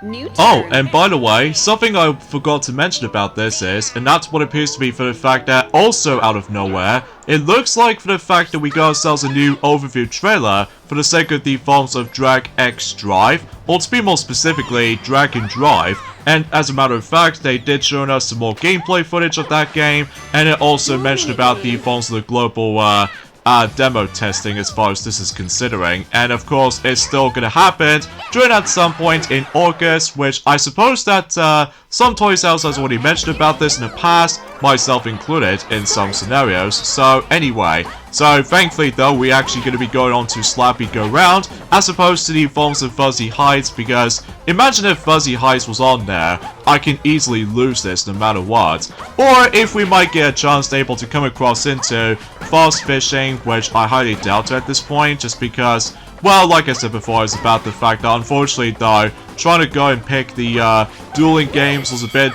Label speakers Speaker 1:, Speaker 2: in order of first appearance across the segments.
Speaker 1: Oh, and by the way, something I forgot to mention about this is, and that's what appears to be for the fact that also out of nowhere, it looks like for the fact that we got ourselves a new overview trailer for the sake of the forms of Drag X Drive, or to be more specifically, Dragon Drive, and as a matter of fact, they did show us some more gameplay footage of that game, and it also mentioned about the forms of the global, demo testing as far as this is considering, and of course it's still gonna happen during at some point in August, which I suppose that some toy sales has already mentioned about this in the past, myself included in some scenarios. So anyway, so thankfully though we're actually going to be going on to Slappy Go Round as opposed to the forms of Fuzzy Heights, because imagine if Fuzzy Heights was on there, I can easily lose this no matter what. Or if we might get a chance to able to come across into Fast Fishing, which I highly doubt at this point, just because, well, like I said before, it's about the fact that unfortunately though, trying to go and pick the dueling games was a bit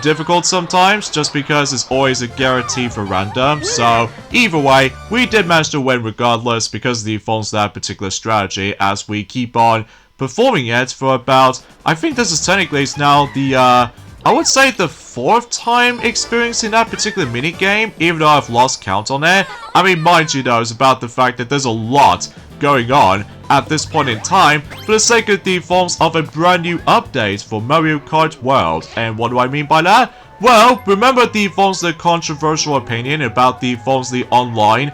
Speaker 1: difficult sometimes, just because it's always a guarantee for random. So either way, we did manage to win regardless because of the forms of that particular strategy, as we keep on performing it for about, I think this is technically is now the I would say the 4th time experiencing that particular minigame, even though I've lost count on it. I mean, mind you though, it's about the fact that there's a lot going on at this point in time for the sake of the forms of a brand new update for Mario Kart World. And what do I mean by that? Well, remember the forms of the controversial opinion about the forms of the online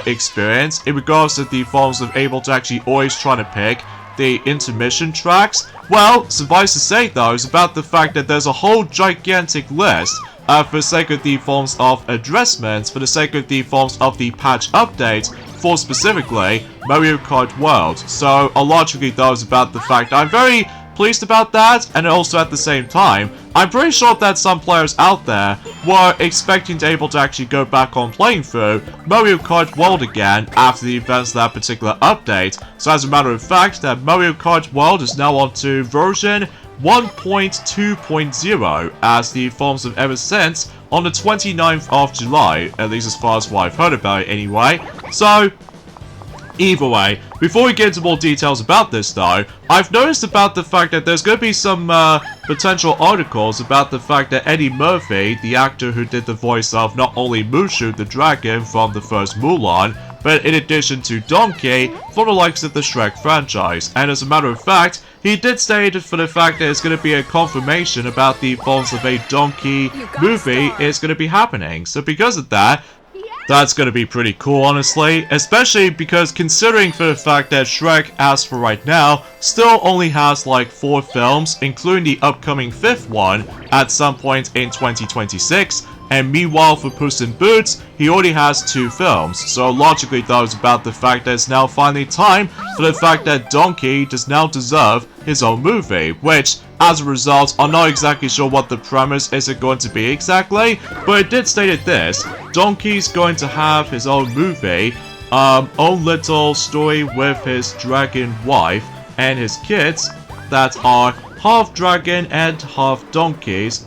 Speaker 1: experience in regards to the forms of able to actually always try to pick the intermission tracks? Well, suffice to say though, is about the fact that there's a whole gigantic list for the sake of the forms of addressments, for the sake of the forms of the patch updates for specifically Mario Kart World. So, logically though, is about the fact I'm very pleased about that, and also at the same time, I'm pretty sure that some players out there were expecting to able to actually go back on playing through Mario Kart World again after the events of that particular update. So as a matter of fact, that Mario Kart World is now on to version 1.2.0 as the forms of ever since on the 29th of July, at least as far as what I've heard about it anyway. So either way, before we get into more details about this though, I've noticed about the fact that there's going to be some potential articles about the fact that Eddie Murphy, the actor who did the voice of not only Mushu the dragon from the first Mulan, but in addition to Donkey from the likes of the Shrek franchise. And as a matter of fact, he did state for the fact that it's going to be a confirmation about the forms of a Donkey movie is going to be happening. So because of that, that's going to be pretty cool, honestly, especially because considering for the fact that Shrek, as for right now, still only has like 4 films, including the upcoming 5th one at some point in 2026, and meanwhile for Puss in Boots, he already has 2 films. So logically though, it's about the fact that it's now finally time for the fact that Donkey does now deserve his own movie, which, as a result, I'm not exactly sure what the premise is going to be exactly, but it did state it this: Donkey's going to have his own movie, own little story with his dragon wife and his kids that are half dragon and half donkeys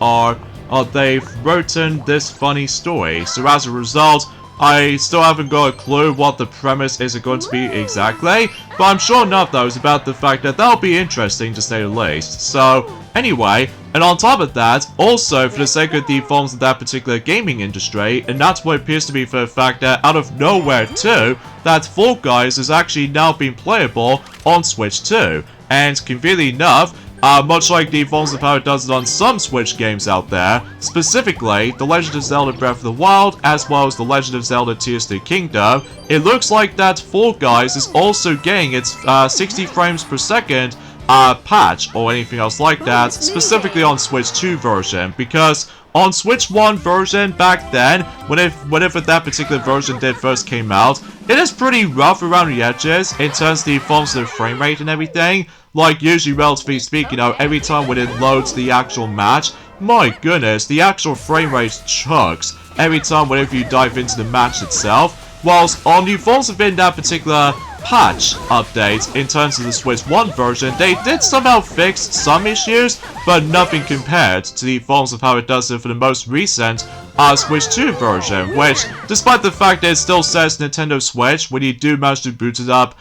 Speaker 1: they've written this funny story. So as a result, I still haven't got a clue what the premise is going to be exactly, but I'm sure enough though is about the fact that that'll be interesting to say the least. So anyway, and on top of that, also for the sake of the forms of that particular gaming industry, and that's what appears to be for the fact that out of nowhere too, that Fall Guys is actually now being playable on Switch too. And conveniently enough, much like the forms of how it does it on some Switch games out there, specifically The Legend of Zelda Breath of the Wild, as well as The Legend of Zelda Tears of the Kingdom, it looks like that Fall Guys is also getting its 60 frames per second patch, or anything else like that, specifically on Switch 2 version, because on Switch 1 version back then, whenever that particular version did first came out, it is pretty rough around the edges in terms of the forms of the frame rate and everything. Like, usually, relatively speaking, you know, every time when it loads the actual match, my goodness, the actual frame rate chugs every time whenever you dive into the match itself. Whilst on the forms of in that particular patch update, in terms of the Switch 1 version, they did somehow fix some issues, but nothing compared to the forms of how it does it for the most recent Switch 2 version, which, despite the fact that it still says Nintendo Switch when you do manage to boot it up,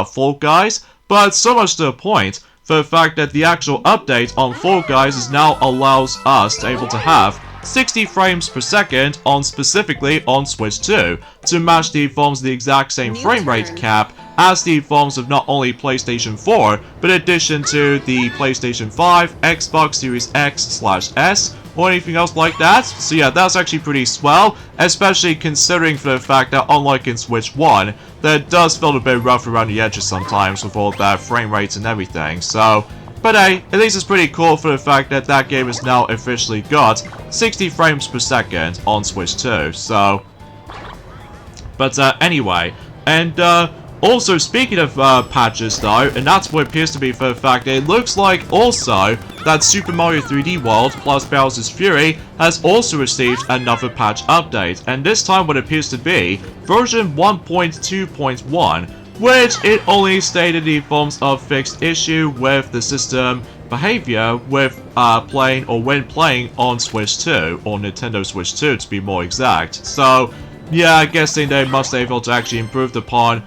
Speaker 1: Fall Guys, but so much to the point for the fact that the actual update on Fall Guys is now allows us to able to have 60 frames per second on specifically on Switch 2 to match the forms of the exact same frame rate cap as the forms of not only PlayStation 4 but in addition to the PlayStation 5, Xbox Series X/S or anything else like that. So yeah, that's actually pretty swell, especially considering for the fact that unlike in Switch 1, that does feel a bit rough around the edges sometimes with all that frame rates and everything. So but hey, at least it's pretty cool for the fact that that game has now officially got 60 frames per second on Switch 2, so... But anyway, and also speaking of patches though, and that's what appears to be for the fact that it looks like also that Super Mario 3D World plus Bowser's Fury has also received another patch update, and this time what appears to be version 1.2.1, which it only stated the forms of fixed issue with the system behavior with playing or when playing on Switch 2, or Nintendo Switch 2 to be more exact. So yeah, I guess they must be able to actually improve upon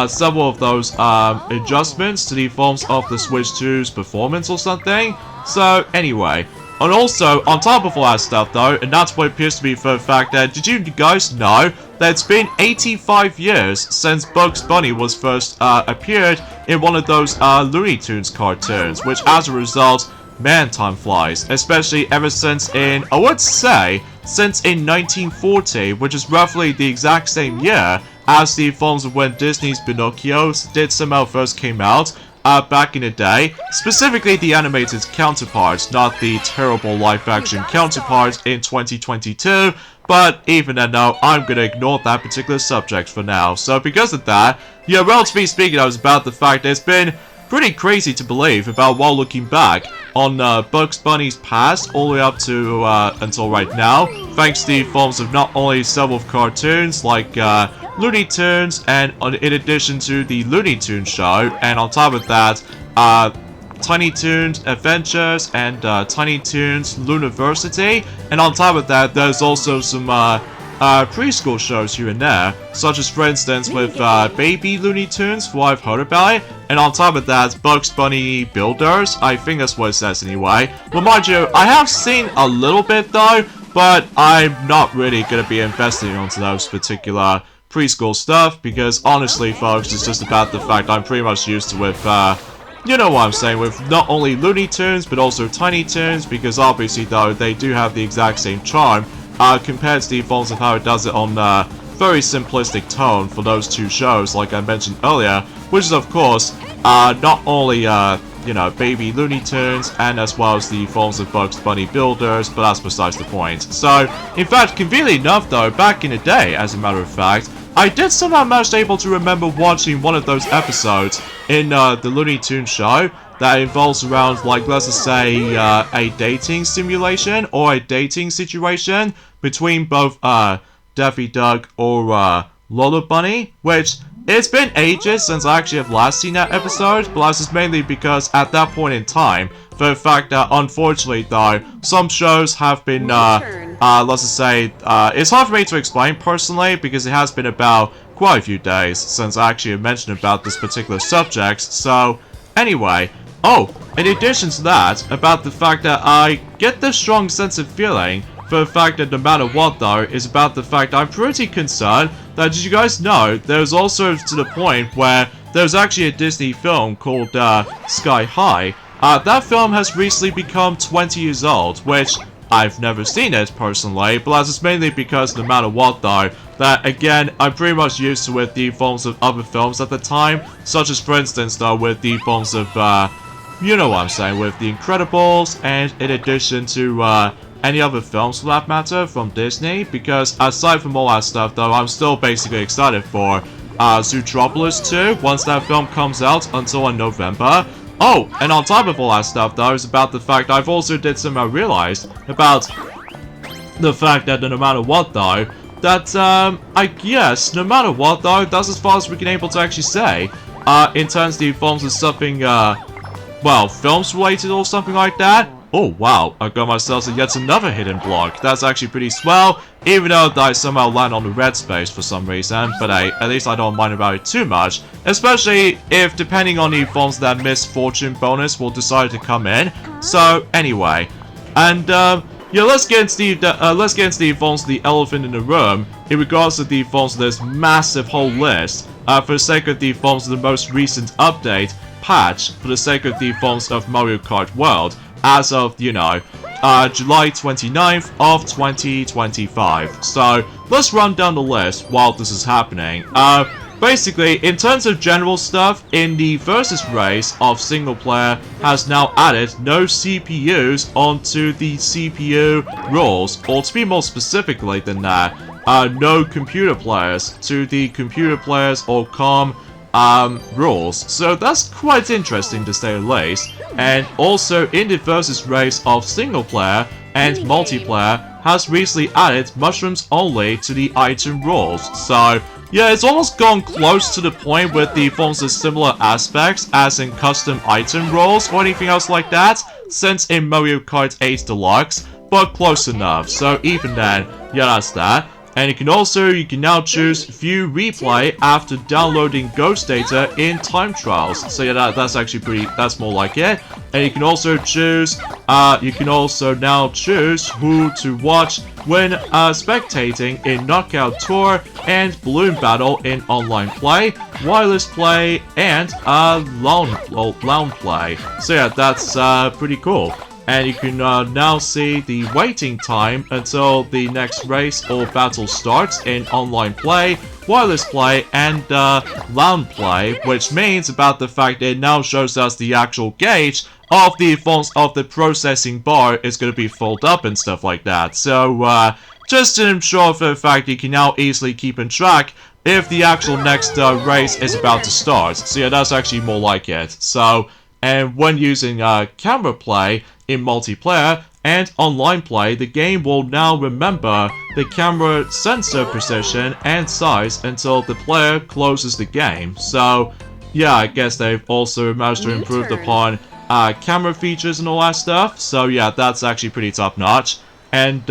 Speaker 1: several of those adjustments to the forms of the Switch 2's performance or something. So anyway, and also on top of all that stuff though, and that's what appears to be for the fact that, did you guys know that it's been 85 years since Bugs Bunny was first appeared in one of those Looney Tunes cartoons, which as a result, man, time flies, especially ever since in, I would say, since in 1940, which is roughly the exact same year as the forms of when Disney's Pinocchio did somehow first came out back in the day, specifically the animated counterparts, not the terrible live-action counterparts in 2022, but even then though, I'm gonna ignore that particular subject for now. So because of that, yeah, relatively speaking, I was about the fact that it's been pretty crazy to believe about while looking back on Bugs Bunny's past all the way up to until right now, thanks to the forms of not only several cartoons like Looney Tunes, and in addition to the Looney Tunes show, and on top of that, Tiny Toons Adventures and Tiny Toons Looniversity, and on top of that, there's also some preschool shows here and there, such as for instance with Baby Looney Tunes, who I've heard about it, and on top of that, Bugs Bunny Builders, I think that's what it says anyway. But mind you, I have seen a little bit though, but I'm not really going to be investing into those particular preschool stuff, because honestly folks, it's just about the fact I'm pretty much used to with, you know what I'm saying, with not only Looney Tunes, but also Tiny Toons, because obviously though, they do have the exact same charm, compared to the forms of how it does it on very simplistic tone for those two shows, like I mentioned earlier, which is of course, not only, you know, Baby Looney Tunes, and as well as the forms of Bugs Bunny Builders, but that's besides the point. So, in fact, conveniently enough though, back in the day, as a matter of fact, I did somehow manage to able to remember watching one of those episodes in the Looney Tunes show that involves around, like, let's just say, a dating simulation or a dating situation between both Daffy Duck or Lola Bunny, which it's been ages since I actually have last seen that episode, but that's just mainly because at that point in time, for the fact that unfortunately though, some shows have been, let's just say, it's hard for me to explain personally because it has been about quite a few days since I actually mentioned about this particular subject, so anyway. Oh, in addition to that, about the fact that I get this strong sense of feeling for the fact that no matter what though, is about the fact I'm pretty concerned that, did you guys know, there's also to the point where there's actually a Disney film called Sky High. That film has recently become 20 years old, which I've never seen it personally, but that's just mainly because no matter what though, that again, I'm pretty much used to with the forms of other films at the time, such as for instance though with the forms of, you know what I'm saying, with The Incredibles, and in addition to any other films for that matter from Disney, because aside from all that stuff though, I'm still basically excited for Zootropolis 2 once that film comes out until in November. Oh, and on top of all that stuff though, is about the fact I've also did somehow realize about the fact that no matter what though, that I guess no matter what though, that's as far as we can able to actually say in terms of the forms of something well, films related or something like that, Oh wow, I got myself yet another hidden block. That's actually pretty swell, even though I somehow land on the red space for some reason. But hey, at least I don't mind about it too much. Especially if, depending on the forms, that misfortune bonus will decide to come in. So anyway, and yeah, let's get into the forms of the elephant in the room. In regards to the forms of this massive whole list, for the sake of the forms of the most recent update patch, for the sake of the forms of Mario Kart World, as of, you know, July 29th of 2025. So, let's run down the list while this is happening. Basically, in terms of general stuff, in the versus race of single player has now added no CPUs onto the CPU rules, or to be more specifically than that, no computer players to the computer players or COM rules. So that's quite interesting to say the least. And also in the versus race of single player and multiplayer has recently added mushrooms only to the item rules. So yeah, it's almost gone close to the point with the forms of similar aspects as in custom item rules or anything else like that, since in Mario Kart 8 Deluxe, but close enough. So even then, yeah, that's that. And you can now choose view replay after downloading ghost data in time trials. So yeah, that's actually that's more like it. And you can also choose, now choose who to watch when spectating in Knockout Tour and Balloon Battle in online play, wireless play, and lounge play. So yeah, that's pretty cool. And you can now see the waiting time until the next race or battle starts in online play, wireless play, and LAN play, which means about the fact that it now shows us the actual gauge of the forms of the processing bar is going to be filled up and stuff like that. So just to ensure for the fact you can now easily keep in track if the actual next race is about to start. So yeah, that's actually more like it. So, and when using camera play in multiplayer and online play, the game will now remember the camera sensor position and size until the player closes the game. So yeah, I guess they've also managed to improve upon camera features and all that stuff. So yeah, that's actually pretty top notch. And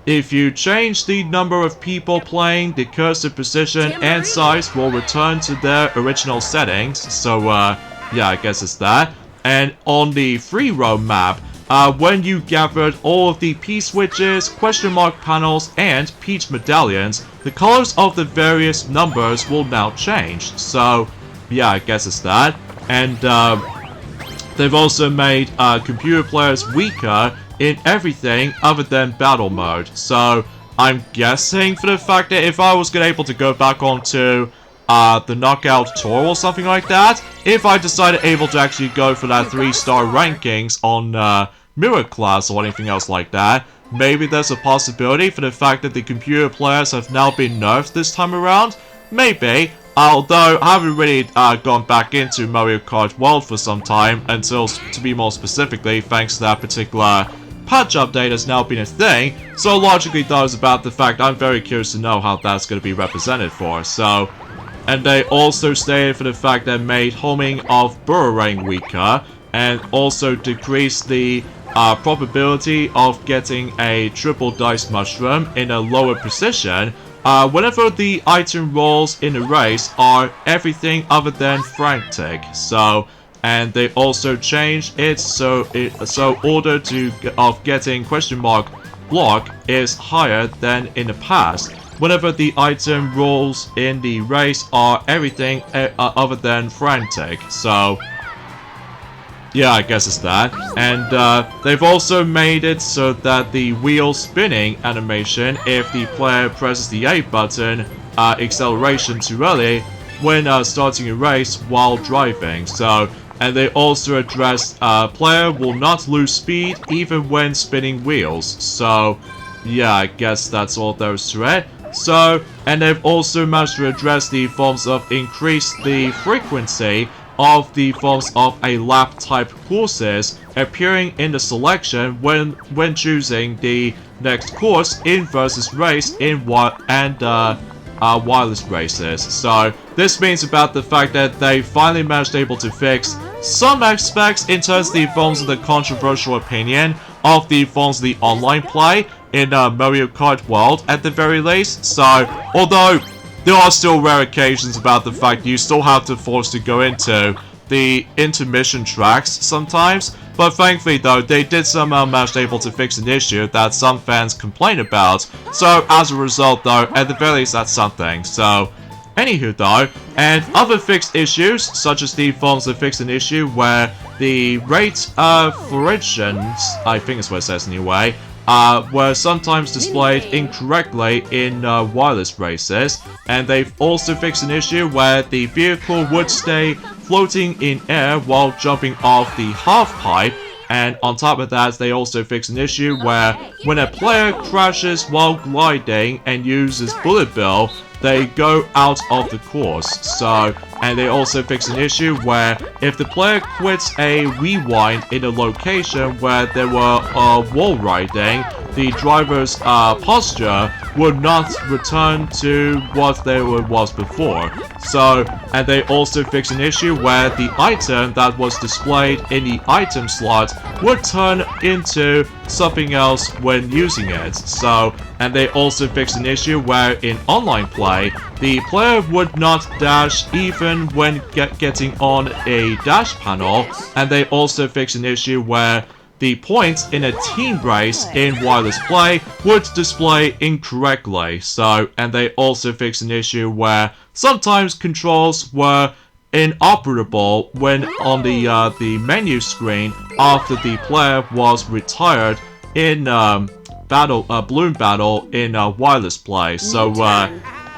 Speaker 1: if you change the number of people playing, the cursor position and size will return to their original settings. So yeah, I guess it's that. And on the free roam map, when you gathered all of the P-switches, question mark panels, and Peach medallions, the colors of the various numbers will now change. So yeah, I guess it's that. And they've also made computer players weaker in everything other than battle mode. So I'm guessing for the fact that if I was able to go back onto the knockout tour or something like that, if I decided able to actually go for that 3-star rankings on mirror class or anything else like that, maybe there's a possibility for the fact that the computer players have now been nerfed this time around. Maybe, although I haven't really gone back into Mario Kart World for some time, until, to be more specifically, thanks to that particular patch update has now been a thing, so logically that was about the fact I'm very curious to know how that's going to be represented for. So, and they also stated for the fact that made homing of Burrowing weaker, and also decreased the probability of getting a triple dice mushroom in a lower position whenever the item rolls in a race are everything other than frantic. So, and they also changed it so order of getting question mark block is higher than in the past whenever the item rolls in the race are everything other than frantic. So yeah, I guess it's that. And they've also made it so that the wheel spinning animation, if the player presses the A button, acceleration too early when starting a race while driving. So, and they also addressed player will not lose speed even when spinning wheels. So yeah, I guess that's all there is to it. So, and they've also managed to address the forms of increase the frequency of the forms of a lap type courses appearing in the selection when choosing the next course in versus race in wireless races. So this means about the fact that they finally managed able to fix some aspects in terms of the forms of the controversial opinion of the forms of the online play in Mario Kart World at the very least. So, although there are still rare occasions about the fact you still have to force to go into the intermission tracks sometimes, but thankfully though, they did somehow manage able to fix an issue that some fans complain about, so as a result though, at the very least that's something. So, anywho though, and other fixed issues, such as the forms of fixed an issue where the rate of fluctuations, I think is what it says anyway, were sometimes displayed incorrectly in wireless races, and they've also fixed an issue where the vehicle would stay floating in air while jumping off the half-pipe, and on top of that, they also fixed an issue where when a player crashes while gliding and uses bullet bill, they go out of the course. So, and they also fix an issue where if the player quits a rewind in a location where there were wall riding, the driver's posture would not return to what they was before. So, and they also fix an issue where the item that was displayed in the item slot would turn into something else when using it. So, and they also fix an issue where in online play, the player would not dash even when getting on a dash panel, and they also fix an issue where the points in a team race in wireless play would display incorrectly. So, and they also fix an issue where sometimes controls were inoperable when on the menu screen after the player was retired in balloon battle in wireless play. So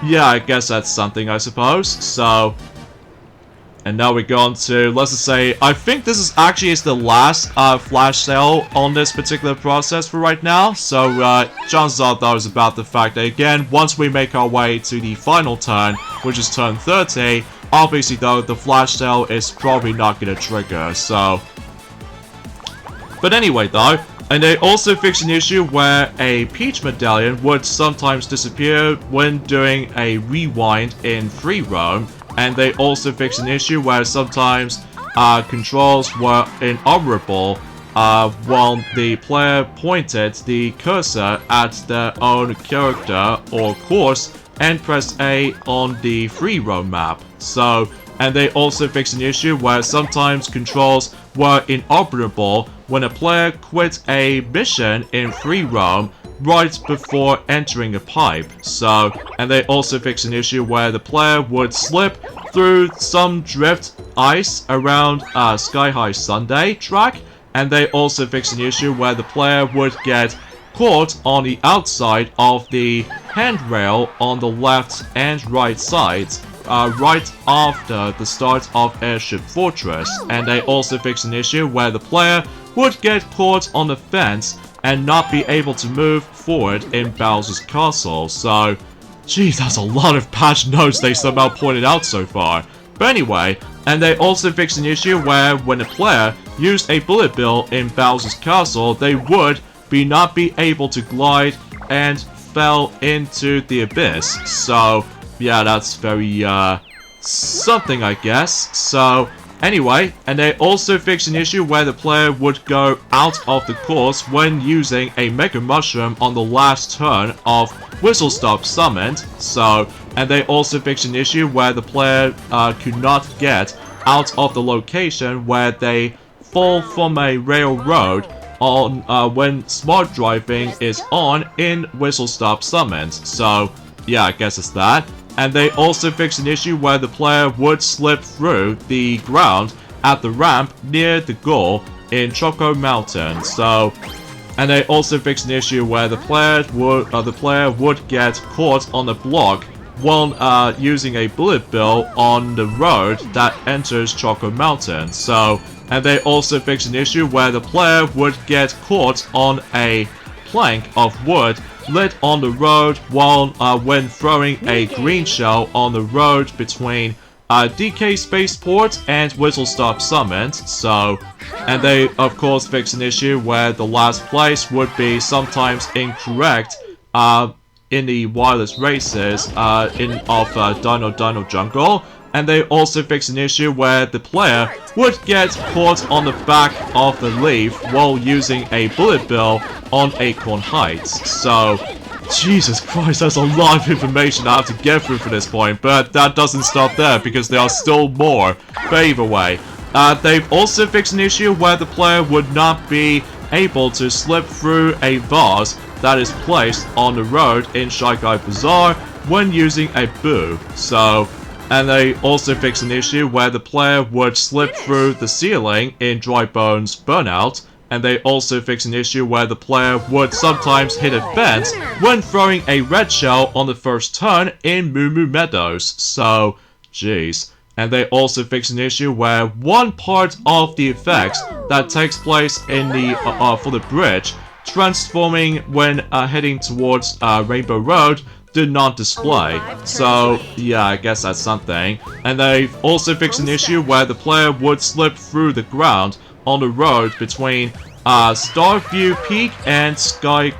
Speaker 1: yeah, I guess that's something, I suppose. So, and now we go on to, let's just say, I think this is actually the last flash sale on this particular process for right now. So, chances are though is about the fact that, again, once we make our way to the final turn, which is turn 30, obviously though, the flash sale is probably not going to trigger, so. But anyway though, and they also fixed an issue where a Peach medallion would sometimes disappear when doing a rewind in free roam. And they also fixed an issue where sometimes controls were inoperable while the player pointed the cursor at their own character or course and pressed A on the free roam map. So, and they also fixed an issue where sometimes controls were inoperable when a player quit a mission in free roam right before entering a pipe. So, and they also fixed an issue where the player would slip through some drift ice around Sky High Sunday track, and they also fixed an issue where the player would get caught on the outside of the handrail on the left and right sides right after the start of Airship Fortress, and they also fixed an issue where the player would get caught on the fence and not be able to move forward in Bowser's Castle. So, geez, that's a lot of patch notes they somehow pointed out so far. But anyway, and they also fixed an issue where when a player used a bullet bill in Bowser's Castle, they would not be able to glide and fell into the abyss. So, yeah, that's very, something, I guess. So, anyway, and they also fixed an issue where the player would go out of the course when using a Mega Mushroom on the last turn of Whistle Stop Summoned. So, and they also fixed an issue where the player could not get out of the location where they fall from a railroad on when smart driving is on in Whistle Stop Summoned. So, yeah, I guess it's that. And they also fixed an issue where the player would slip through the ground at the ramp near the goal in Choco Mountain. So, and they also fixed an issue where the player would get caught on a block while using a bullet bill on the road that enters Choco Mountain. So, and they also fixed an issue where the player would get caught on a plank of wood lit on the road while when throwing a green shell on the road between DK Spaceport and Whistle Stop Summit. So, and they of course fixed an issue where the last place would be sometimes incorrect in the wireless races of Dino Jungle, and they also fixed an issue where the player would get caught on the back of the leaf while using a bullet bill on Acorn Heights. So, Jesus Christ, that's a lot of information I have to get through for this point, but that doesn't stop there because there are still more. But either way, they've also fixed an issue where the player would not be able to slip through a vase that is placed on the road in Shy Guy Bazaar when using a boo. So, and they also fixed an issue where the player would slip through the ceiling in Dry Bones Burnout, and they also fixed an issue where the player would sometimes hit a fence when throwing a red shell on the first turn in Moo Moo Meadows. So, jeez. And they also fixed an issue where one part of the effects that takes place in the for the bridge transforming when heading towards Rainbow Road did not display. So, yeah, I guess that's something. And they've also fixed an issue where the player would slip through the ground on the road between Starview Peak and Sky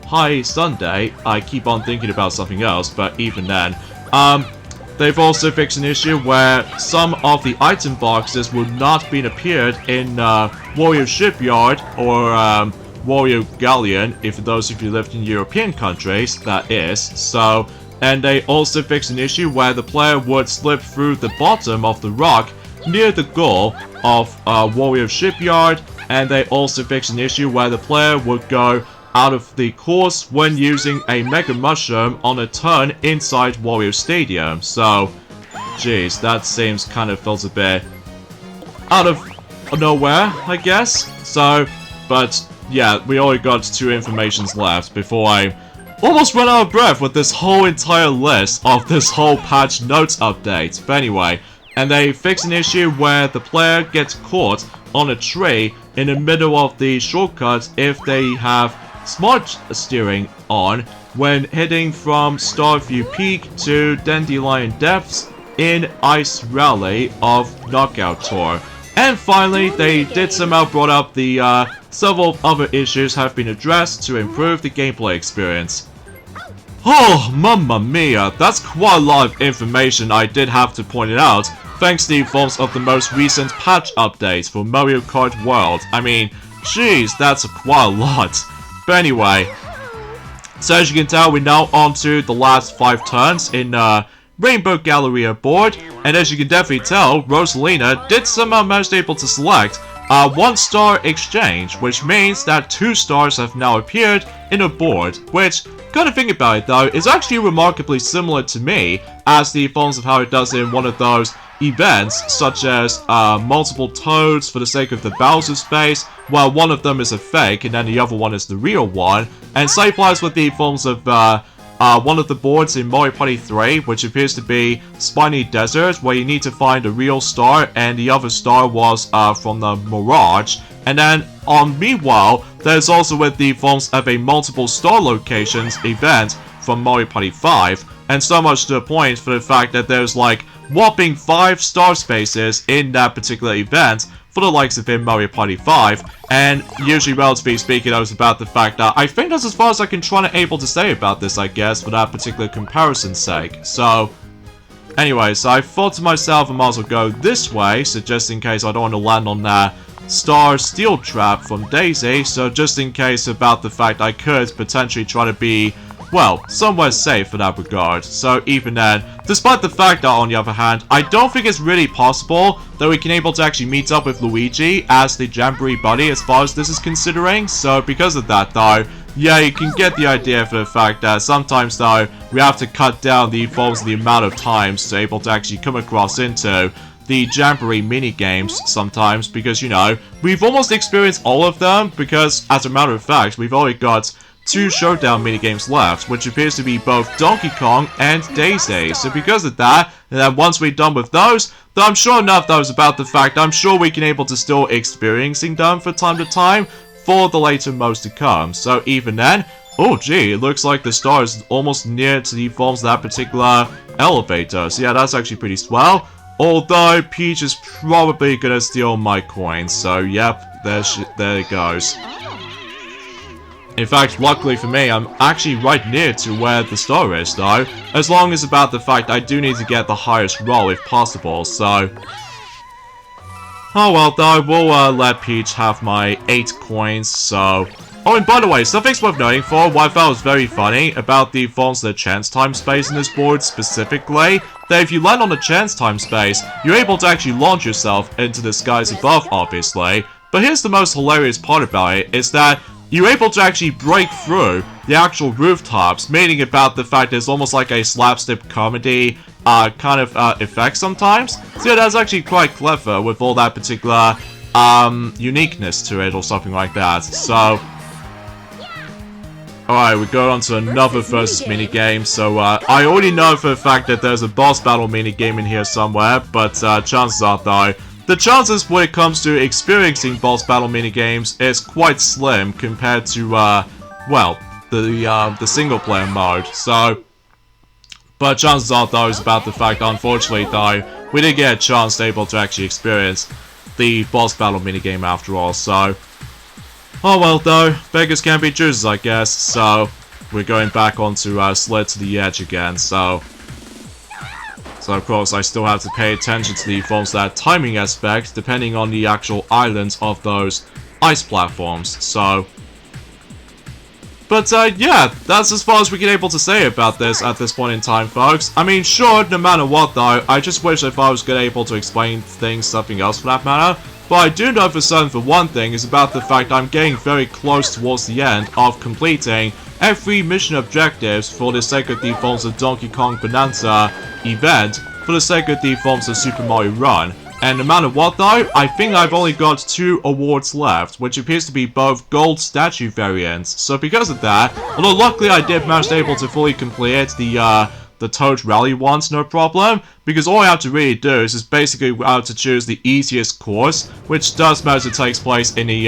Speaker 1: High Sunday. I keep on thinking about something else, but even then. They've also fixed an issue where some of the item boxes would not be appeared in Warrior Shipyard or Warrior Galleon, if those of you lived in European countries, that is. So, and they also fixed an issue where the player would slip through the bottom of the rock near the goal of Warrior Shipyard, and they also fixed an issue where the player would go out of the course when using a Mega Mushroom on a turn inside Warrior Stadium. So, jeez, that seems kind of feels a bit out of nowhere, I guess. So, but yeah, we only got 2 informations left before I almost run out of breath with this whole entire list of this whole patch notes update. But anyway, and they fix an issue where the player gets caught on a tree in the middle of the shortcut if they have Smart Steering on when heading from Starview Peak to Dandelion Depths in Ice Rally of Knockout Tour. And finally, they did somehow brought up the several other issues have been addressed to improve the gameplay experience. Oh, mamma mia, that's quite a lot of information. I did have to point it out, thanks to the forms of the most recent patch updates for Mario Kart World. I mean, jeez, that's quite a lot. But anyway, so as you can tell, we're now on to the last 5 turns in Rainbow Galleria board, and as you can definitely tell, Rosalina did somehow manage to able to select 1-star exchange, which means that 2 stars have now appeared in a board, which, kind of think about it though, is actually remarkably similar to me as the forms of how it does in one of those events, such as multiple toads for the sake of the Bowser space, while one of them is a fake and then the other one is the real one, and same applies with the forms of one of the boards in Mario Party 3, which appears to be Spiny Desert, where you need to find a real star, and the other star was from the Mirage. And then, meanwhile, there's also with the forms of a multiple star locations event from Mario Party 5, and so much to the point for the fact that there's like whopping 5 star spaces in that particular event for the likes of in Mario Party 5, and usually, relatively speaking, I was about the fact that I think that's as far as I can try and able to say about this, I guess, for that particular comparison's sake. So, anyway, so I thought to myself I might as well go this way, so just in case I don't want to land on that Star Steel Trap from Daisy, so just in case about the fact I could potentially try to be, well, somewhere safe in that regard. So even then, despite the fact that on the other hand, I don't think it's really possible that we can able to actually meet up with Luigi as the Jamboree buddy as far as this is considering. So because of that though, yeah, you can get the idea for the fact that sometimes though, we have to cut down the amount of times to able to actually come across into the Jamboree mini-games sometimes, because, you know, we've almost experienced all of them, because as a matter of fact, we've only got 2 showdown minigames left, which appears to be both Donkey Kong and Daisy. So because of that, and then once we're done with those, then I'm sure enough that was about the fact I'm sure we can able to still experiencing them from time to time for the later modes to come. So even then, oh gee, it looks like the star is almost near to the forms of that particular elevator. So yeah, that's actually pretty swell. Although Peach is probably gonna steal my coins. So yep, there it goes. In fact, luckily for me, I'm actually right near to where the star is, though. As long as about the fact I do need to get the highest roll if possible, so... Oh well, though, we'll let Peach have my 8 coins, so... Oh, and by the way, something's worth noting for what I thought was very funny about the forms of the chance time space in this board specifically, that if you land on the chance time space, you're able to actually launch yourself into the skies above, obviously. But here's the most hilarious part about it, is that you're able to actually break through the actual rooftops, meaning about the fact that it's almost like a slapstick comedy kind of effect sometimes. So yeah, that's actually quite clever with all that particular uniqueness to it or something like that. So... Alright, we go on to another versus minigame. So, I already know for a fact that there's a boss battle minigame in here somewhere, but chances are, though, the chances when it comes to experiencing boss battle minigames is quite slim compared to, well, the single-player mode. So, but chances are, though, is about the fact, unfortunately, though, we didn't get a chance to able to actually experience the boss battle minigame after all, so... Oh well, though, beggars can't be choosers, I guess, so we're going back onto Sled to the Edge again, so of course I still have to pay attention to the forms that timing aspect, depending on the actual islands of those ice platforms, so... But, yeah, that's as far as we can able to say about this at this point in time, folks. I mean, sure, no matter what, though, I just wish if I was able to explain things something else for that matter. But I do know for certain, for one thing, is about the fact I'm getting very close towards the end of completing every mission objectives for the sake of the forms of Donkey Kong Bonanza event, for the sake of the forms of Super Mario Run. And no matter what though, I think I've only got 2 awards left, which appears to be both gold statue variants. So because of that, although luckily I did manage to able to fully complete the Toad Rally ones, no problem, because all I have to really do is just basically to choose the easiest course, which does manage to take place in the,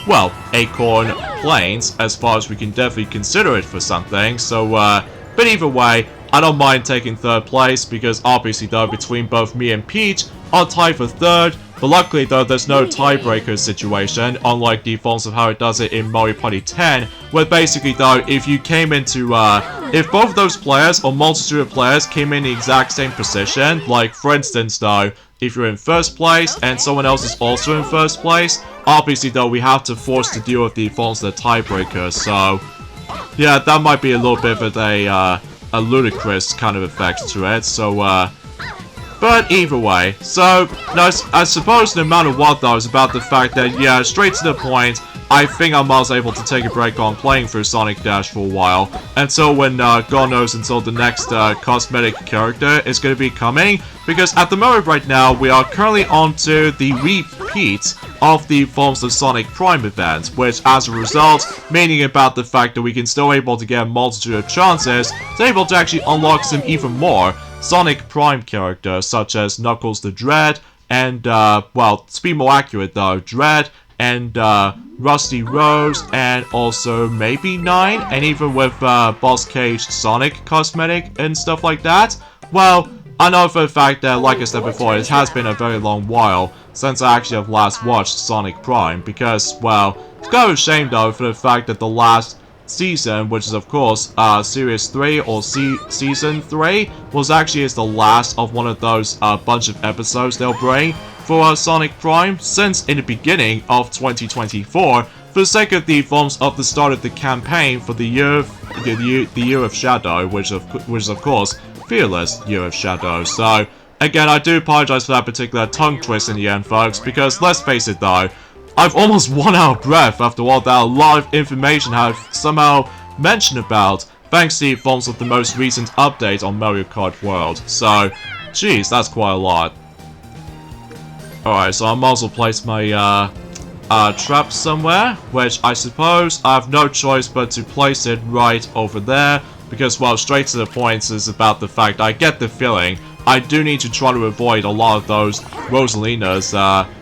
Speaker 1: well, Acorn Plains, as far as we can definitely consider it for something, so, but either way, I don't mind taking 3rd place, because obviously though, between both me and Peach, are tied for 3rd, but luckily though, there's no tiebreaker situation, unlike the forms of how it does it in Mario Party 10, where basically though, if you came into, if both of those players, or multitude of players, came in the exact same position, like for instance though, if you're in 1st place, and someone else is also in 1st place, obviously though, we have to force to deal with the forms of the tiebreaker, so, yeah, that might be a little bit of a ludicrous kind of effect to it, so, but either way, so, no, I suppose no matter what though, it's about the fact that, yeah, straight to the point, I think I'm also able to take a break on playing through Sonic Dash for a while, until when, God knows, until the next, cosmetic character is going to be coming, because at the moment right now, we are currently on to the repeat of the Forms of Sonic Prime event, which as a result, meaning about the fact that we can still able to get a multitude of chances, to able to actually unlock some even more Sonic Prime characters, such as Knuckles the Dread, and, well, to be more accurate though, Dread, and, Rusty Rose, and also maybe 9, and even with, Boss Cage Sonic cosmetic and stuff like that. Well, I know for a fact that, like I said before, it has been a very long while since I actually have last watched Sonic Prime, because, well, it's kind of a shame though for the fact that the last season, which is of course Series 3 or Season 3, was actually the last of one of those bunch of episodes they'll bring for Sonic Prime, since in the beginning of 2024, for the sake of the forms of the start of the campaign for the year of Shadow, which is of course Fearless Year of Shadow. So again, I do apologize for that particular tongue twist in the end, folks, because let's face it though, I've almost run out of breath after all that a lot of information I've somehow mentioned about, thanks to the forms of the most recent update on Mario Kart World. So, geez, that's quite a lot. Alright, so I might as well place my trap somewhere, which I suppose I have no choice but to place it right over there, because, well, straight to the point is about the fact I get the feeling I do need to try to avoid a lot of those Rosalina's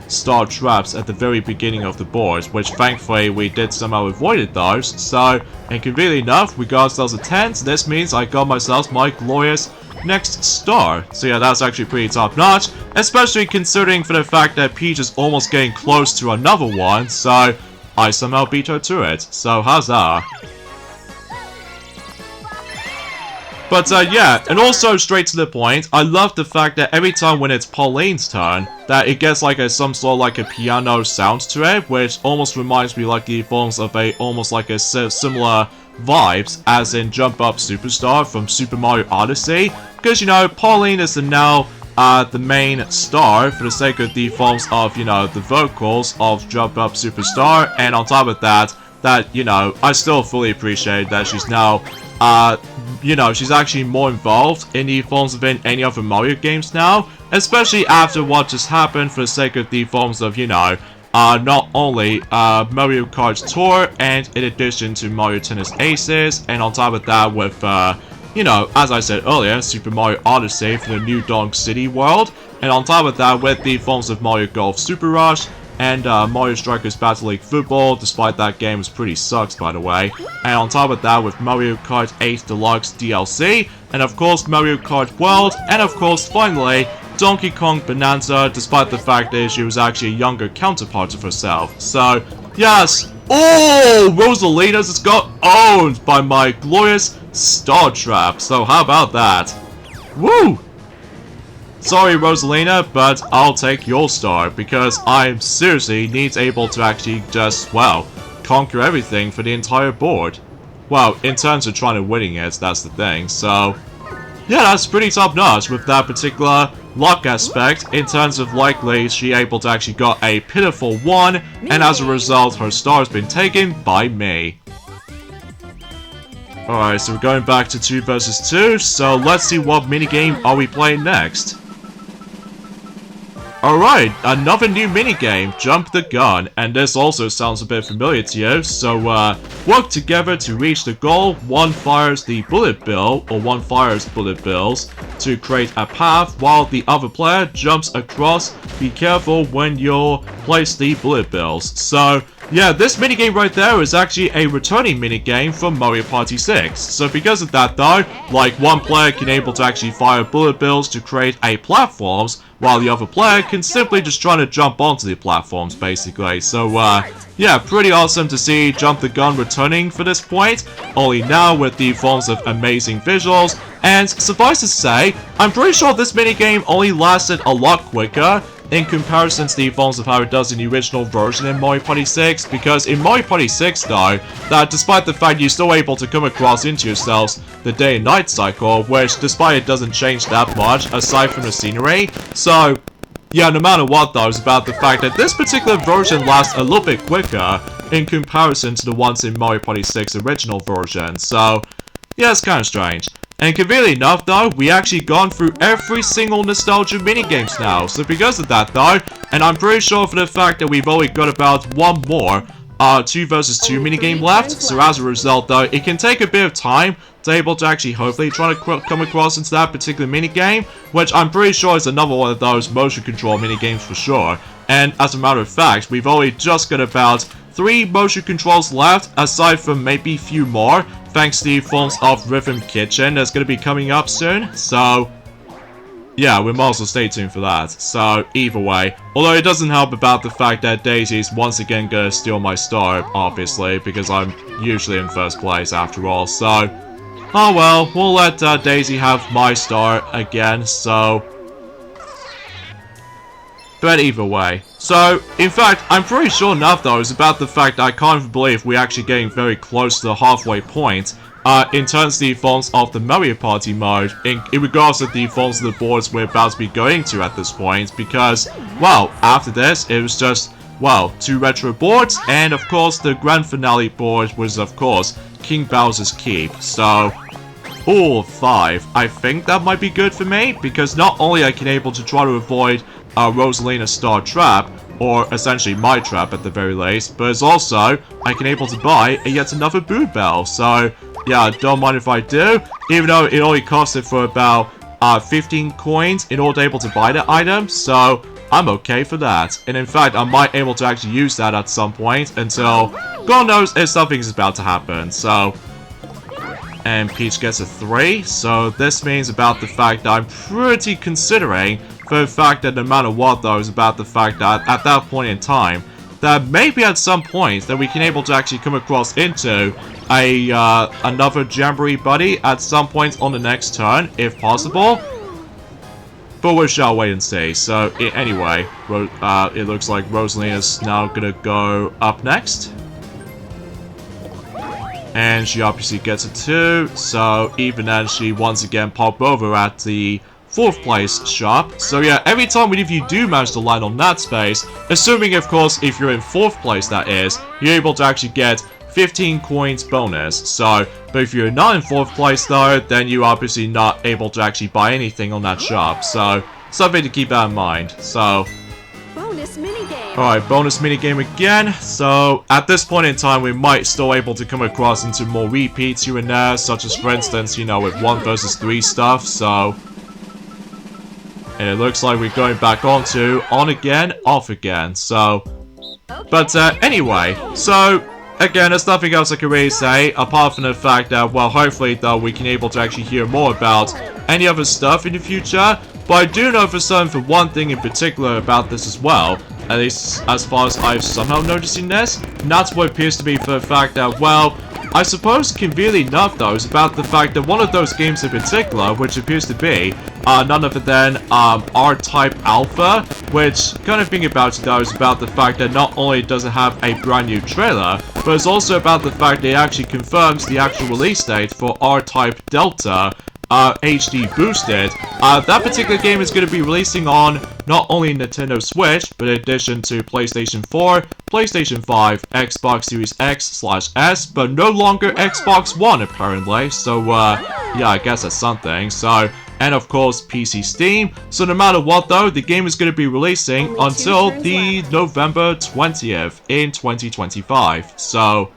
Speaker 1: star traps at the very beginning of the board, which thankfully we did somehow avoid those. So, and conveniently enough, we got ourselves a 10, so this means I got myself my glorious next star. So yeah, that's actually pretty top notch, especially considering for the fact that Peach is almost getting close to another one, so I somehow beat her to it. So how's that? But yeah, and also straight to the point, I love the fact that every time when it's Pauline's turn, that it gets like some sort of like a piano sound to it, which almost reminds me like the forms of almost like a similar vibes as in Jump Up Superstar from Super Mario Odyssey. Because, you know, Pauline is now the main star for the sake of the forms of, you know, the vocals of Jump Up Superstar, and on top of that, you know, I still fully appreciate that she's now, you know, she's actually more involved in the forms of any other Mario games now, especially after what just happened for the sake of the forms of, you know, not only Mario Kart Tour, and in addition to Mario Tennis Aces, and on top of that with, you know, as I said earlier, Super Mario Odyssey for the New Donk City world, and on top of that with the forms of Mario Golf Super Rush, and Mario Strikers Battle League Football, despite that game was pretty sucks by the way, and on top of that with Mario Kart 8 Deluxe DLC, and of course Mario Kart World, and of course finally Donkey Kong Bonanza, despite the fact that she was actually a younger counterpart of herself. So, yes! Oh! Rosalina's just got owned by my glorious Star Trap, so how about that? Woo! Sorry, Rosalina, but I'll take your star, because I'm seriously needs able to actually just, well, conquer everything for the entire board. Well, in terms of trying to winning it, that's the thing, so... yeah, that's pretty top-notch with that particular luck aspect, in terms of likely she able to actually got a pitiful 1, and as a result, her star's been taken by me. Alright, so we're going back to 2 versus 2, so let's see what minigame are we playing next. Alright, another new minigame, Jump the Gun, and this also sounds a bit familiar to you, so work together to reach the goal, one fires the bullet bill, or one fires bullet bills, to create a path while the other player jumps across. Be careful when you place the bullet bills. So, yeah, this minigame right there is actually a returning minigame from Mario Party 6. So because of that though, like one player can able to actually fire bullet bills to create a platforms, while the other player can simply just try to jump onto the platforms basically. So yeah, pretty awesome to see Jump the Gun returning for this point, only now with the forms of amazing visuals, and suffice to say, I'm pretty sure this minigame only lasted a lot quicker in comparison to the forms of how it does in the original version in Mario Party 6, because in Mario Party 6 though, that despite the fact you're still able to come across into yourselves the day and night cycle, which despite it doesn't change that much aside from the scenery, so yeah, no matter what though, it's about the fact that this particular version lasts a little bit quicker in comparison to the ones in Mario Party 6 original version, so yeah, it's kind of strange. And conveniently enough though, we actually gone through every single nostalgia minigames now, so because of that though, and I'm pretty sure for the fact that we've only got about one more 2 versus 2 minigame left, so as a result though, it can take a bit of time to able to actually hopefully try to come across into that particular minigame, which I'm pretty sure is another one of those motion control minigames for sure. And as a matter of fact, we've only just got about 3 motion controls left, aside from maybe a few more, thanks to the forms of Rhythm Kitchen that's going to be coming up soon, so yeah, we might as well stay tuned for that. So either way, although it doesn't help about the fact that Daisy's once again gonna steal my star, obviously, because I'm usually in first place after all, so oh well, we'll let Daisy have my star again, so but either way. So, in fact, I'm pretty sure enough though is about the fact I can't even believe we're actually getting very close to the halfway point in terms of the forms of the Mario Party mode, in regards of the forms of the boards we're about to be going to at this point, because, well, after this, it was just, well, 2 retro boards, and of course the grand finale board was, of course, King Bowser's Keep, so all 5. I think that might be good for me, because not only I can able to try to avoid Rosalina's Star Trap, or essentially my trap at the very least, but it's also, I can able to buy yet another Boo Bell, so yeah, don't mind if I do, even though it only costed for about 15 coins in order to able to buy the item, so I'm okay for that. And in fact, I might able to actually use that at some point until God knows if something's about to happen, so. And Peach gets a 3, so this means about the fact that I'm pretty considering for the fact that no matter what though is about the fact that at that point in time, that maybe at some point that we can able to actually come across into another Jamboree buddy at some point on the next turn, if possible. But we shall wait and see. So, anyway, it looks like Rosalina's now gonna go up next. And she obviously gets a 2, so even then she once again pop over at the 4th place shop. So yeah, every time if you do manage to land on that space, assuming of course if you're in 4th place that is, you're able to actually get 15 coins bonus. So, but if you're not in 4th place though, then you're obviously not able to actually buy anything on that shop. So, something to keep that in mind. So,
Speaker 2: bonus minigame.
Speaker 1: Alright, bonus minigame again. So, at this point in time, we might still able to come across into more repeats here and there, such as, for instance, you know, with 1 versus 3 stuff, so... And it looks like we're going back on again, off again, so... But, anyway, so... Again, there's nothing else I can really say, apart from the fact that, well, hopefully, though, we can able to actually hear more about any other stuff in the future. But I do know for certain for one thing in particular about this as well, at least as far as I've somehow noticing this, and that's what appears to be for the fact that, well, I suppose conveniently enough though, is about the fact that one of those games in particular, which appears to be none other than R-Type Alpha, which kind of thing about it though is about the fact that not only does it have a brand new trailer, but it's also about the fact that it actually confirms the actual release date for R-Type Delta HD Boosted. That particular game is going to be releasing on not only Nintendo Switch, but in addition to PlayStation 4, PlayStation 5, Xbox Series X/S, but no longer Xbox One apparently. So, yeah, I guess that's something. So, and of course, PC Steam. So no matter what though, the game is going to be releasing until the November 20th in 2025. So...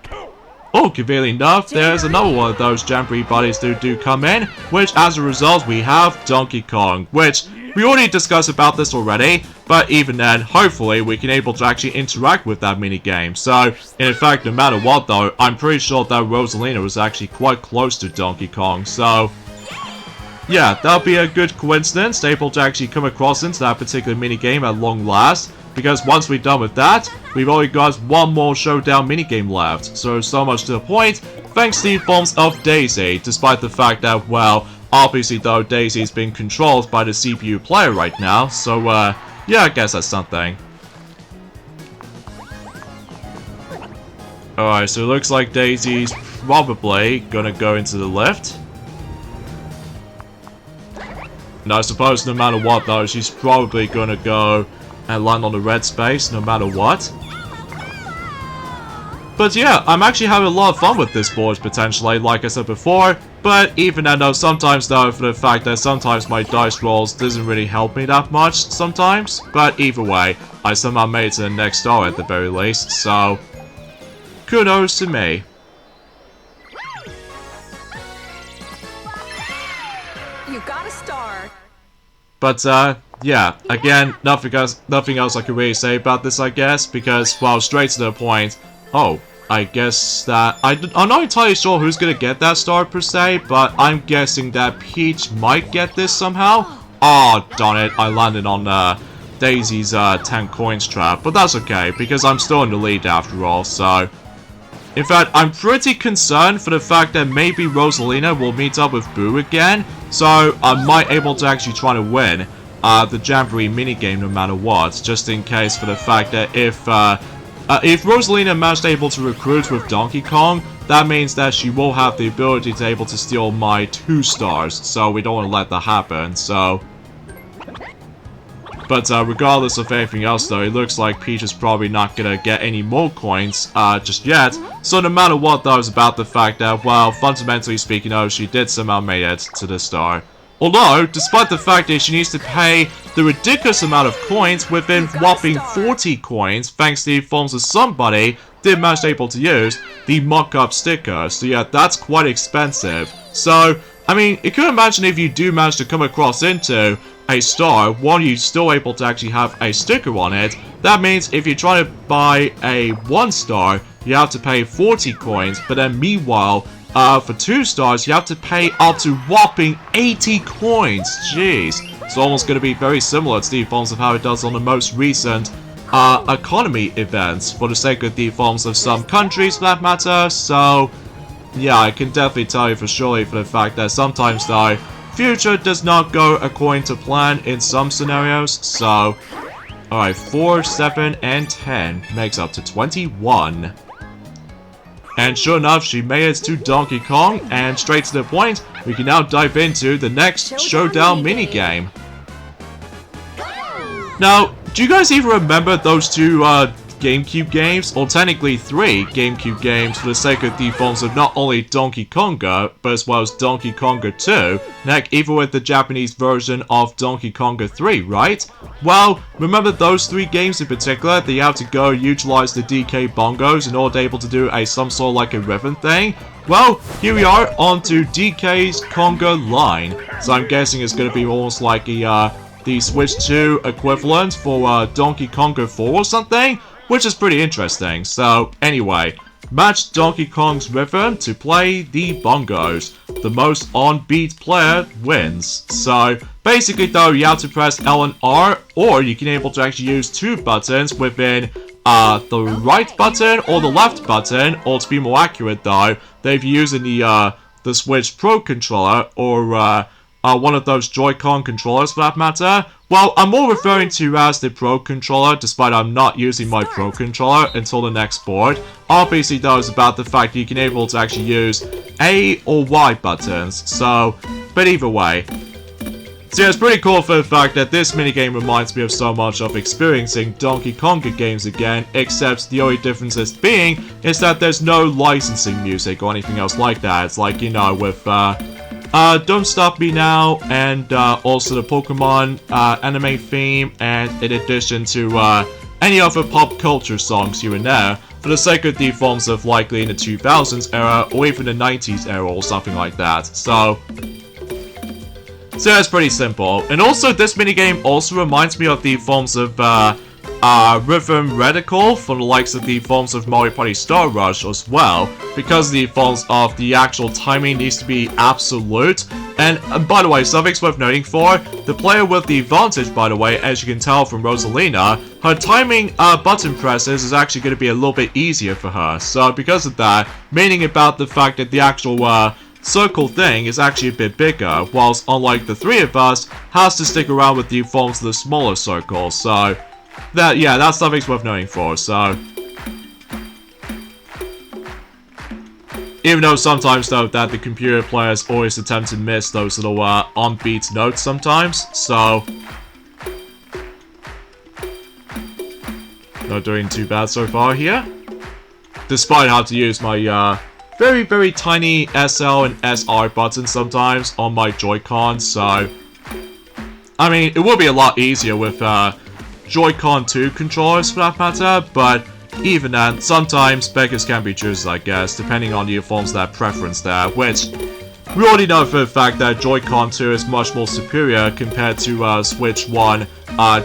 Speaker 1: Oh, conveniently enough, there's another one of those Jamboree buddies that do come in, which as a result we have Donkey Kong, which we already discussed about this already, but even then, hopefully we can able to actually interact with that minigame. So, in fact, no matter what though, I'm pretty sure that Rosalina was actually quite close to Donkey Kong, so... Yeah, that'll be a good coincidence, able to actually come across into that particular minigame at long last. Because once we're done with that, we've only got one more showdown minigame left. So much to the point, thanks to the forms of Daisy, despite the fact that, well, obviously though, Daisy is being controlled by the CPU player right now. So, yeah, I guess that's something. Alright, so it looks like Daisy's probably gonna go into the lift. And I suppose no matter what though, she's probably gonna go and land on the red space, no matter what. But yeah, I'm actually having a lot of fun with this board, potentially, like I said before. But even then, though, sometimes, though, for the fact that sometimes my dice rolls doesn't really help me that much, sometimes. But either way, I somehow made it to the next star at the very least, so... Kudos to me.
Speaker 2: You got a star.
Speaker 1: But, yeah, again, nothing else I can really say about this, I guess, because, well, straight to the point, oh, I guess that, I'm not entirely sure who's gonna get that star per se, but I'm guessing that Peach might get this somehow. Oh, darn it, I landed on, Daisy's, 10 coins trap, but that's okay, because I'm still in the lead after all, so... In fact, I'm pretty concerned for the fact that maybe Rosalina will meet up with Boo again, so I might able to actually try to win the Jamboree minigame no matter what, just in case for the fact that if Rosalina managed able to recruit with Donkey Kong, that means that she will have the ability to able to steal my 2 stars, so we don't want to let that happen, so... But regardless of anything else though, it looks like Peach is probably not gonna get any more coins just yet. So no matter what though, it's about the fact that, well, fundamentally speaking though, she did somehow make it to the star. Although, despite the fact that she needs to pay the ridiculous amount of coins within whopping 40 coins, thanks to the forms of somebody did manage to able to use the mock-up sticker. So yeah, that's quite expensive. So, I mean, you could imagine if you do manage to come across into a star, while you're still able to actually have a sticker on it, that means if you try to buy a 1 star, you have to pay 40 coins, but then meanwhile, for 2 stars, you have to pay up to whopping 80 coins. Jeez. It's almost going to be very similar to the forms of how it does on the most recent economy events for the sake of the forms of some countries for that matter. So yeah, I can definitely tell you for surely for the fact that sometimes though, future does not go according to plan in some scenarios. So alright, 4, 7, and 10 makes up to 21. And sure enough, she made it to Donkey Kong, and straight to the point, we can now dive into the next Showdown minigame. Now, do you guys even remember those two GameCube games? Or technically 3 GameCube games for the sake of the forms of not only Donkey Konga, but as well as Donkey Konga 2, heck, even with the Japanese version of Donkey Konga 3, right? Well, remember those 3 games in particular that you have to go utilize the DK bongos in order to able to do some sort of like a rhythm thing? Well, here we are onto DK's Konga Line. So I'm guessing it's going to be almost like the Switch 2 equivalent for Donkey Konga 4 or something? Which is pretty interesting. So, anyway, match Donkey Kong's rhythm to play the bongos. The most on-beat player wins. So, basically though, you have to press L and R, or you can able to actually use 2 buttons within the right button or the left button, or to be more accurate though, they've used in the Switch Pro controller, or one of those Joy-Con controllers for that matter. Well, I'm more referring to as the Pro controller, despite I'm not using my Pro controller until the next board. Obviously, though, it's about the fact that you can able to actually use A or Y buttons. So, but either way. So yeah, it's pretty cool for the fact that this minigame reminds me of so much of experiencing Donkey Konga games again, except the only differences being is that there's no licensing music or anything else like that. It's like, you know, with Don't Stop Me Now, and also the Pokemon anime theme, and in addition to any other pop culture songs here and there, for the sake of the forms of likely in the 2000s era, or even the 90s era, or something like that. So it's pretty simple. And also, this minigame also reminds me of the forms of Rhythm Reticle for the likes of the forms of Mario Party Star Rush as well, because the forms of the actual timing needs to be absolute. And by the way, something's worth noting for the player with the advantage, by the way, as you can tell from Rosalina, her timing button presses is actually going to be a little bit easier for her. So because of that, meaning about the fact that the actual circle thing is actually a bit bigger, whilst unlike the 3 of us, has to stick around with the forms of the smaller circles. So that, yeah, that's something's worth knowing for. So even though sometimes though that the computer players always attempt to miss those little on-beat notes sometimes, so not doing too bad so far here, despite how to use my very, very tiny SL and SR buttons sometimes on my Joy-Con. So I mean, it would be a lot easier with Joy-Con 2 controllers for that matter, but even then, sometimes beggars can be choosers, I guess, depending on your forms of that preference there, which we already know for the fact that Joy-Con 2 is much more superior compared to Switch 1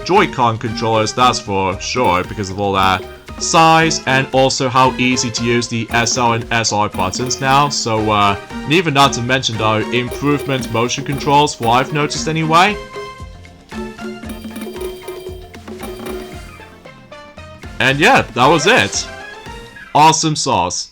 Speaker 1: Joy-Con controllers, that's for sure, because of all that size, and also how easy to use the SL and SR buttons now. So, and even not to mention though, improvement motion controls, what I've noticed anyway. And yeah, that was it. Awesome sauce.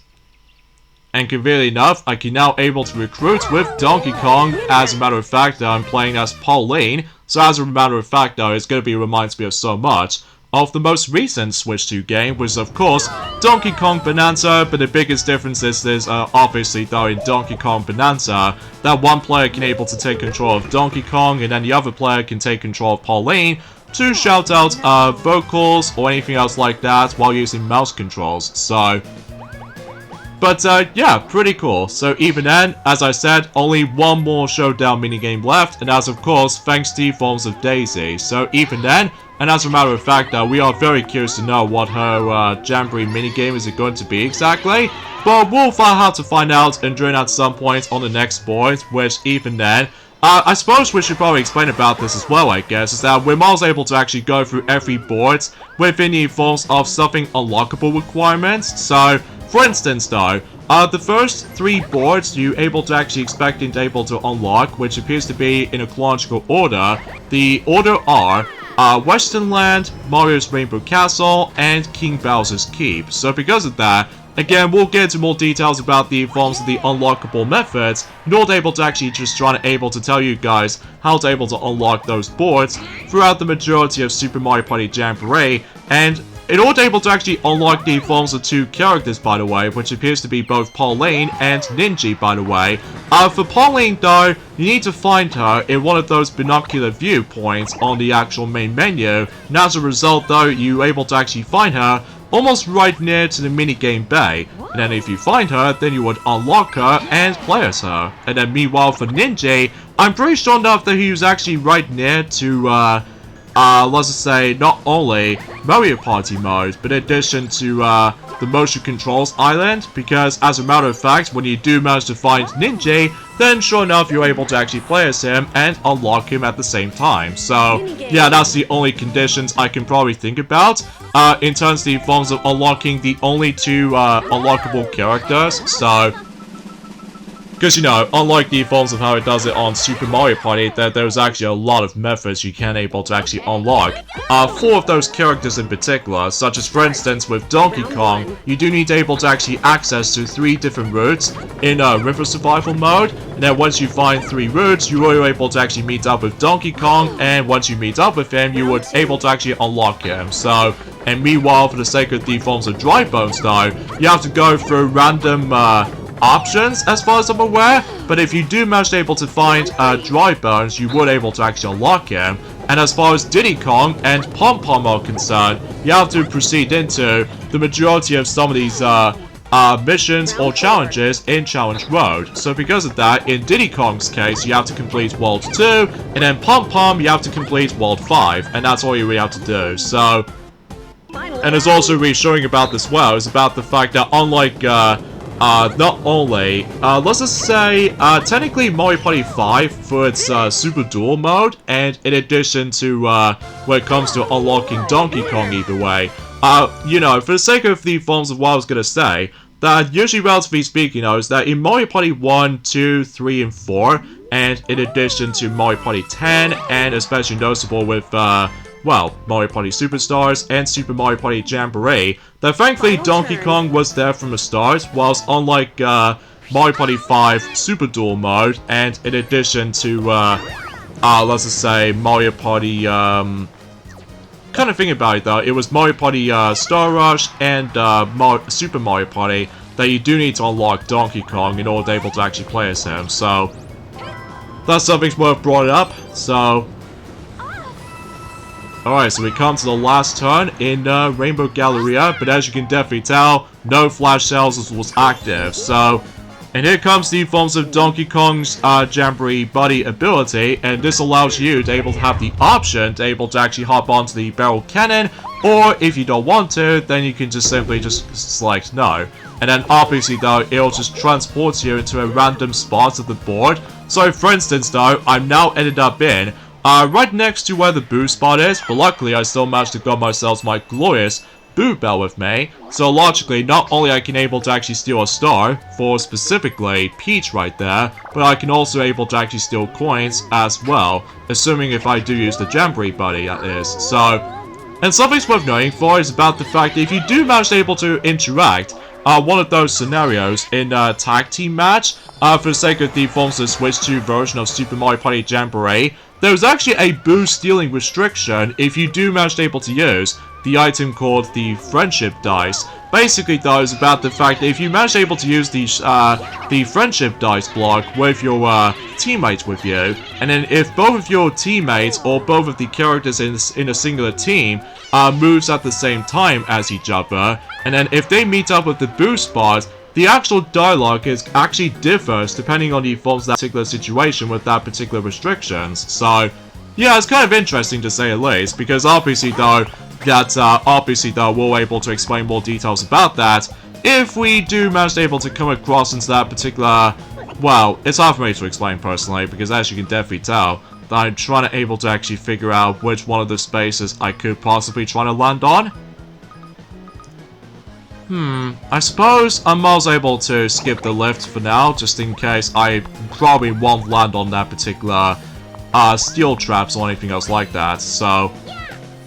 Speaker 1: And conveniently enough, I can now able to recruit with Donkey Kong. As a matter of fact, I'm playing as Pauline. So as a matter of fact though, it's going to be reminds me of so much of the most recent Switch 2 game, which is of course Donkey Kong Bonanza, but the biggest difference is obviously though in Donkey Kong Bonanza, that one player can able to take control of Donkey Kong, and then the other player can take control of Pauline to shout out vocals or anything else like that while using mouse controls. So, but yeah, pretty cool. So even then, as I said, only one more Showdown minigame left, and as of course, thanks to the forms of Daisy. So even then, and as a matter of fact, we are very curious to know what her Jamboree minigame is going to be exactly. But we'll have to find out and during at some point on the next board, which even then, I suppose we should probably explain about this as well, I guess, is that we're always able to actually go through every board within the forms of something unlockable requirements. So, for instance though, the first 3 boards you're able to actually expecting to able to unlock, which appears to be in a chronological order. The order are Western Land, Mario's Rainbow Castle, and King Bowser's Keep. So because of that, again, we'll get into more details about the forms of the unlockable methods, in order able to actually just try to able to tell you guys how to able to unlock those boards throughout the majority of Super Mario Party Jamboree, and in order able to actually unlock the forms of 2 characters, by the way, which appears to be both Pauline and Ninja, by the way. For Pauline, though, you need to find her in one of those binocular viewpoints on the actual main menu, and as a result, though, you're able to actually find her almost right near to the minigame bay. And then if you find her, then you would unlock her and play as her. And then meanwhile for Ninja, I'm pretty sure enough that he was actually right near to, let's just say, not only Mario Party mode, but in addition to, the motion controls island, because as a matter of fact, when you do manage to find Ninja, then sure enough, you're able to actually play as him and unlock him at the same time. So, yeah, that's the only conditions I can probably think about, in terms of the forms of unlocking the only 2, unlockable characters, so... Because, you know, unlike the forms of how it does it on Super Mario Party, that there's actually a lot of methods you can able to actually unlock. 4 of those characters in particular, such as for instance with Donkey Kong, you do need to able to actually access to 3 different routes in River Survival mode, and then once you find 3 routes, you are able to actually meet up with Donkey Kong, and once you meet up with him, you would able to actually unlock him. So, and meanwhile, for the sake of the forms of Dry Bones though, you have to go through random, options as far as I'm aware, but if you do manage to able to find Dry Bones, you would able to actually unlock him. And as far as Diddy Kong and Pom Pom are concerned, you have to proceed into the majority of some of these missions or challenges in Challenge Road. So because of that, in Diddy Kong's case, you have to complete World 2, and then Pom Pom, you have to complete World 5, and that's all you really have to do. So, and there's also reassuring about this well, is about the fact that unlike not only, let's just say, technically Mario Party 5 for its Super Duel mode, and in addition to, when it comes to unlocking Donkey Kong either way, you know, for the sake of the forms of what I was gonna say, that usually relatively speaking, you know, is that in Mario Party 1, 2, 3, and 4, and in addition to Mario Party 10, and especially noticeable with, well, Mario Party Superstars and Super Mario Party Jamboree, that thankfully Donkey Kong was there from the start, whilst unlike Mario Party 5 Super Duel mode, and in addition to, let's just say, Mario Party, kind of think about it though, it was Mario Party Star Rush and Super Mario Party that you do need to unlock Donkey Kong in order to be able to actually play as him, so that's something's worth brought up, so... Alright, so we come to the last turn in Rainbow Galleria, but as you can definitely tell, no flash cells was active, so... And here comes the forms of Donkey Kong's Jamboree Buddy ability, and this allows you to able to have the option to able to actually hop onto the barrel cannon, or if you don't want to, then you can just simply just select no. And then obviously though, it'll just transport you into a random spot of the board. So for instance though, I'm now ended up in right next to where the boo spot is, but luckily I still managed to grab myself my glorious Boo Bell with me, so logically not only I can able to actually steal a star for specifically Peach right there, but I can also able to actually steal coins as well, assuming if I do use the Jamboree Buddy, that is. So, and something's worth noting for is about the fact that if you do manage to able to interact one of those scenarios in a tag team match, for the sake of the forms of Switch 2 version of Super Mario Party Jamboree, there's actually a boo stealing restriction if you do manage to able to use the item called the Friendship Dice. Basically though, is about the fact that if you manage to able to use the Friendship Dice block with your teammates with you, and then if both of your teammates or both of the characters in a singular team moves at the same time as each other, and then if they meet up with the boo spot, the actual dialogue actually differs depending on the forms of that particular situation with that particular restrictions. So, yeah, it's kind of interesting to say the least, because obviously though, we're able to explain more details about that if we do manage to able to come across into that particular... Well, it's hard for me to explain personally, because as you can definitely tell, that I'm trying to able to actually figure out which one of the spaces I could possibly try to land on. I suppose I was able to skip the lift for now, just in case I probably won't land on that particular steel traps or anything else like that, so...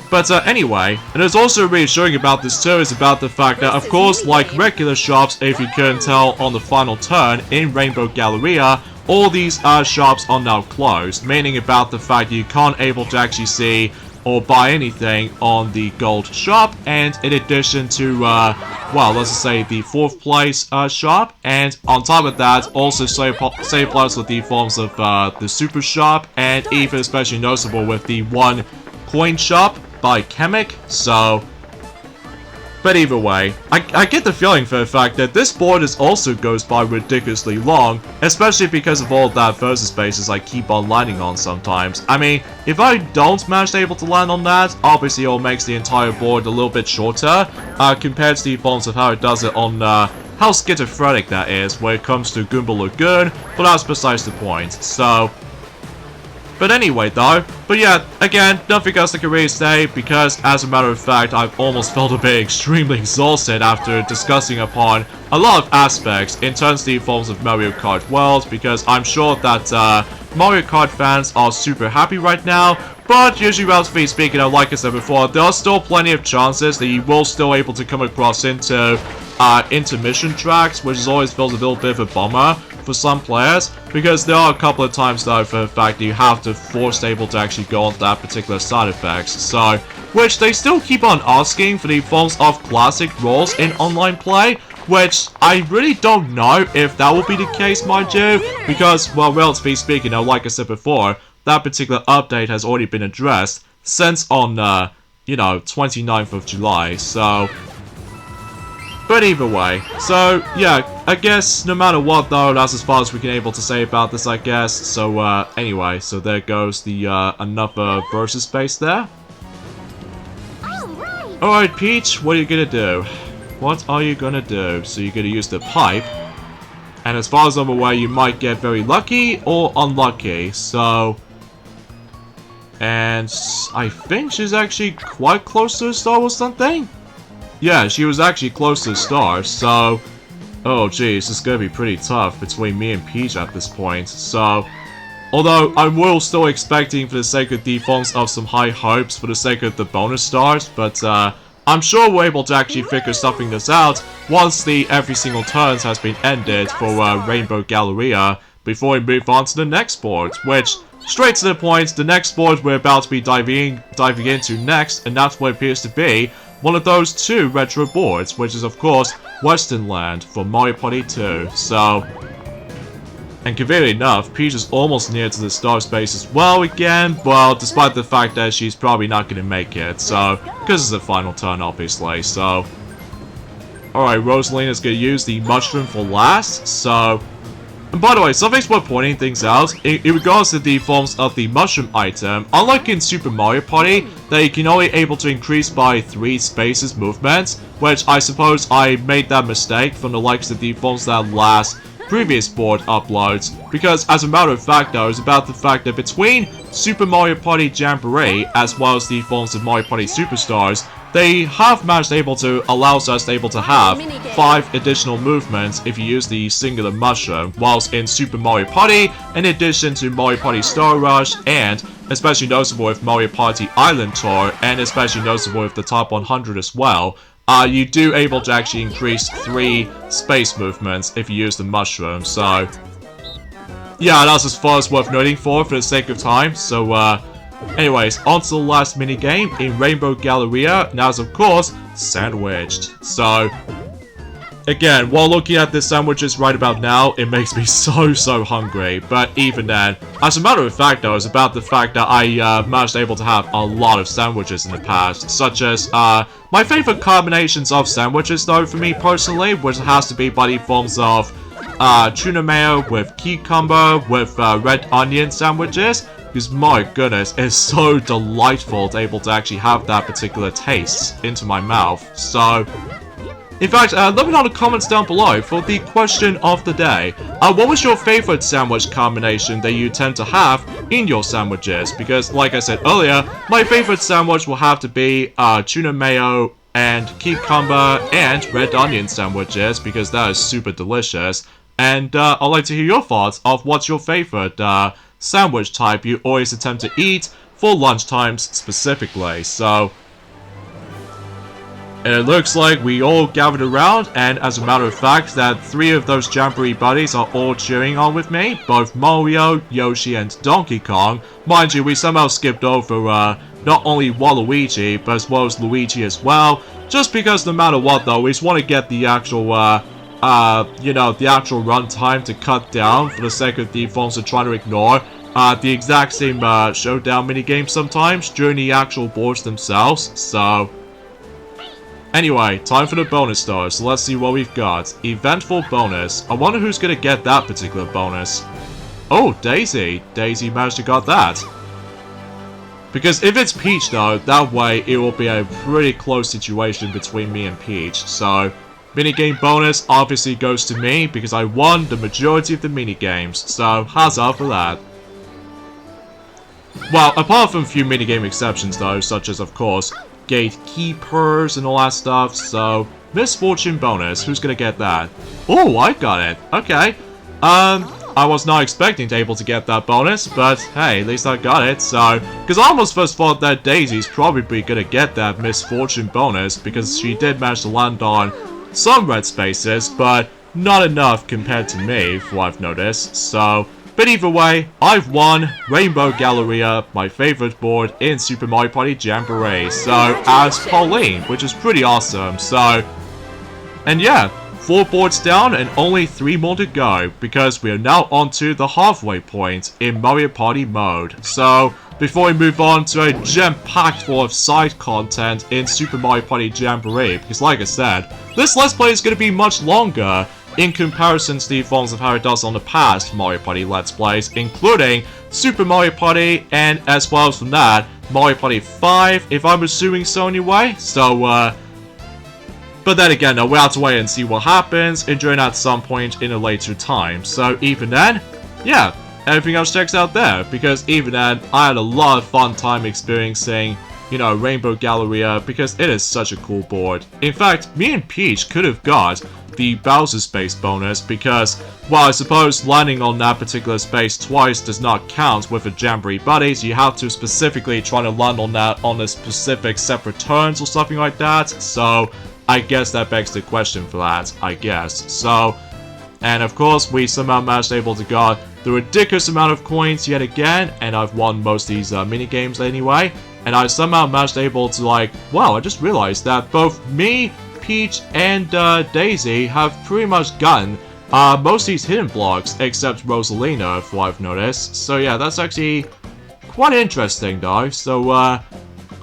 Speaker 1: But anyway, and it's also reassuring about this too is about the fact that, of course, like regular shops, if you couldn't tell on the final turn in Rainbow Galleria, all these shops are now closed, meaning about the fact you can't able to actually see or buy anything on the gold shop, and in addition to, well, let's just say the 4th place shop, and on top of that, also same applies with the forms of the super shop, and even especially noticeable with the 1 coin shop by Chemic, so... But either way, I get the feeling for the fact that this board is also goes by ridiculously long, especially because of all that versus spaces I keep on landing on sometimes. I mean, if I don't manage to able to land on that, obviously it makes the entire board a little bit shorter, compared to the forms of how it does it on, how schizophrenic that is when it comes to Goomba Lagoon, but that's besides the point, so... But anyway though, but yeah, again, nothing else I can really say because as a matter of fact, I've almost felt a bit extremely exhausted after discussing upon a lot of aspects in terms of the forms of Mario Kart World because I'm sure that Mario Kart fans are super happy right now, but usually relatively speaking, like I said before, there are still plenty of chances that you will still able to come across into intermission tracks, which is always feels a little bit of a bummer for some players, because there are a couple of times though for the fact that you have to force able to actually go on that particular side effects, so which they still keep on asking for the forms of classic roles in online play, which I really don't know if that will be the case, mind you, because, well, relatively speaking, like I said before, that particular update has already been addressed since on, you know, 29th of July, so... But either way, so yeah, I guess no matter what though, that's as far as we can able to say about this, I guess. So anyway, so there goes the another versus space there. Alright Peach, what are you gonna do? What are you gonna do? So you're gonna use the pipe, and as far as I'm aware, you might get very lucky or unlucky, so... And I think she's actually quite close to a star or something? Yeah, she was actually close to the star, so... Oh geez, it's gonna be pretty tough between me and Peach at this point, so... Although, I will still expecting for the sake of the forms of some high hopes for the sake of the bonus stars, but I'm sure we're able to actually figure something this out once the every single turns has been ended for Rainbow Galleria before we move on to the next board, which... Straight to the point, the next board we're about to be diving into next, and that's what appears to be one of those 2 retro boards, which is of course Western Land for Mario Party 2. So, and conveniently enough, Peach is almost near to the star space as well again, well, despite the fact that she's probably not going to make it, so, because it's the final turn obviously, so. Alright, Rosalina's going to use the mushroom for last, so. And by the way, something's worth pointing things out, in regards to the forms of the mushroom item, unlike in Super Mario Party, that you can only able to increase by 3 spaces movements, which I suppose I made that mistake from the likes of the forms that last previous board uploads, because as a matter of fact though, it's about the fact that between Super Mario Party Jamboree, as well as the forms of Mario Party Superstars, they have managed able to allows us able to have 5 additional movements if you use the singular mushroom, whilst in Super Mario Party, in addition to Mario Party Star Rush, and especially noticeable with Mario Party Island Tour, and especially noticeable with the Top 100 as well, you do able to actually increase 3 space movements if you use the mushroom, so... Yeah, that's as far as worth noting for the sake of time, so anyways, on to the last minigame in Rainbow Galleria, and that's of course, sandwiched. So, again, while looking at the sandwiches right about now, it makes me so hungry, but even then, as a matter of fact though, it's about the fact that I managed able to have a lot of sandwiches in the past, such as, my favorite combinations of sandwiches though, for me personally, which has to be by the forms of, tuna mayo with cucumber, with, red onion sandwiches, because my goodness, it's so delightful to able to actually have that particular taste into my mouth. So, in fact, let me know in the comments down below for the question of the day. What was your favorite sandwich combination that you tend to have in your sandwiches? Because, like I said earlier, my favorite sandwich will have to be tuna mayo and cucumber and red onion sandwiches, because that is super delicious. And I'd like to hear your thoughts of what's your favorite sandwich type you always attempt to eat for lunchtimes specifically. So and it looks like we all gathered around, and as a matter of fact, that 3 of those Jamboree buddies are all cheering on with me. Both Mario, Yoshi, and Donkey Kong. Mind you, we somehow skipped over not only Waluigi, but as well as Luigi as well. Just because no matter what though, we just want to get the actual, you know, the actual runtime to cut down for the sake of the phones are trying to ignore the exact same showdown minigame sometimes during the actual boards themselves. So anyway, time for the bonus though, so let's see what we've got. Eventful bonus. I wonder who's gonna get that particular bonus. Oh, Daisy. Daisy managed to get that. Because if it's Peach though, that way it will be a pretty close situation between me and Peach. So, minigame bonus obviously goes to me because I won the majority of the minigames. So, huzzah for that. Well, apart from a few minigame exceptions though, such as of course gatekeepers and all that stuff. So, misfortune bonus, who's gonna get that? Oh, I got it. Okay. I was not expecting to be able to get that bonus, but hey, at least I got it. So, because I almost first thought that Daisy's probably gonna get that misfortune bonus because she did manage to land on some red spaces, but not enough compared to me, from what I've noticed. So, but either way, I've won Rainbow Galleria, my favorite board in Super Mario Party Jamboree. So, as Pauline, which is pretty awesome. So, and yeah, 4 boards down and only 3 more to go, because we are now onto the halfway point in Mario Party mode. So, before we move on to a gem-packed full of side content in Super Mario Party Jamboree, because like I said, this Let's Play is going to be much longer in comparison to the forms of how it does on the past Mario Party Let's Plays, including Super Mario Party, and as well as from that, Mario Party 5, if I'm assuming so anyway. So, but then again, we'll have to wait and see what happens and join at some point in a later time. So even then, yeah, everything else checks out there, because even then, I had a lot of fun time experiencing, you know, Rainbow Galleria, because it is such a cool board. In fact, me and Peach could have got the Bowser space bonus, because, well, I suppose landing on that particular space twice does not count with a Jamboree buddy, so you have to specifically try to land on that on a specific separate turns or something like that. So I guess that begs the question for that, I guess. So, and of course, we somehow managed able to get the ridiculous amount of coins yet again, and I've won most of these minigames anyway, and I somehow managed able to, like, wow, I just realized that both me, Peach, and Daisy have pretty much gotten most of these hidden blocks, except Rosalina, for what I've noticed. So yeah, that's actually quite interesting though. So,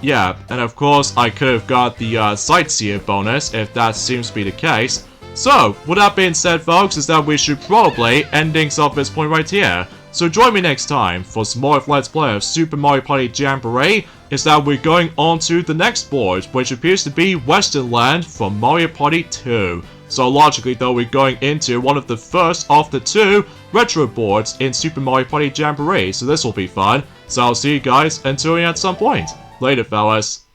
Speaker 1: yeah, and of course, I could have got the Sightseer bonus, if that seems to be the case. So, with that being said, folks, is that we should probably end things off this point right here. So join me next time for some more of Let's Play of Super Mario Party Jamboree, is that we're going on to the next board, which appears to be Western Land from Mario Party 2. So logically though, we're going into one of the first of the 2 retro boards in Super Mario Party Jamboree, so this will be fun. So I'll see you guys until at some point. Later, fellas.